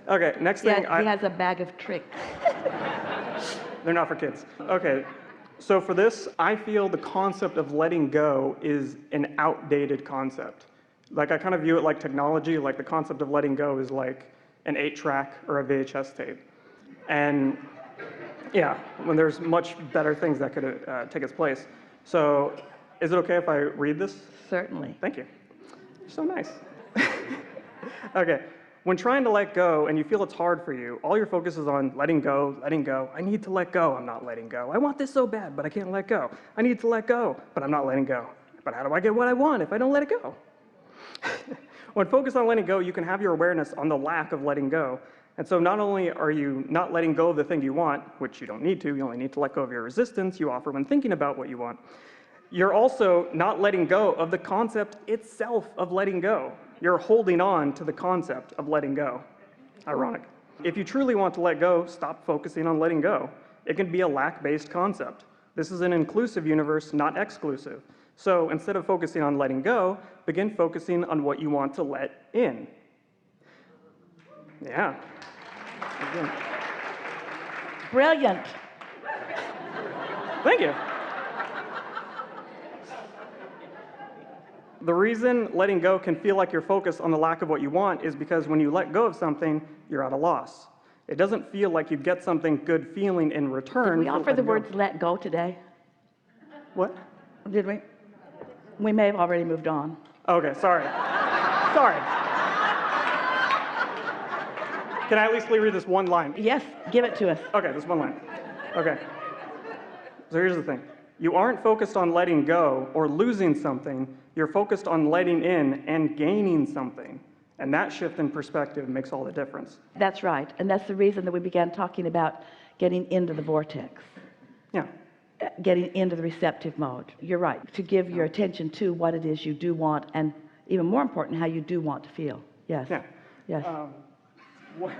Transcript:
Okay, next thing. He has a bag of tricks. They're not for kids. Okay, so for this, I feel the concept of letting go is an outdated concept. Like, I kind of view it like technology, like the concept of letting go is like an 8-track or a VHS tape. And yeah, when there's much better things that could take its place. So is it okay if I read this? Certainly. Thank you. You're so nice. Okay. When trying to let go and you feel it's hard for you, all your focus is on letting go, letting go. I need to let go, I'm not letting go. I want this so bad, but I can't let go. I need to let go, but I'm not letting go. But how do I get what I want if I don't let it go? When focused on letting go, you can have your awareness on the lack of letting go. And so not only are you not letting go of the thing you want, which you don't need to, you only need to let go of your resistance you offer when thinking about what you want, you're also not letting go of the concept itself of letting go. You're holding on to the concept of letting go. Ironic. If you truly want to let go, stop focusing on letting go. It can be a lack-based concept. This is an inclusive universe, not exclusive. So instead of focusing on letting go, begin focusing on what you want to let in. Yeah. Again. Brilliant. Thank you. The reason letting go can feel like you're focused on the lack of what you want is because when you let go of something, you're at a loss. It doesn't feel like you get something good feeling in return. Did we offer the words let go today? What? Did we? We may have already moved on. Okay, sorry. Sorry. Can I at least read this one line? Yes, give it to us. Okay, this one line. Okay. So here's the thing. You aren't focused on letting go or losing something. You're focused on letting in and gaining something. And that shift in perspective makes all the difference. That's right. And that's the reason that we began talking about getting into the vortex. Yeah. Getting into the receptive mode. You're right. To give your attention to what it is you do want, and even more important, how you do want to feel. Yes. Yeah. Yes. What?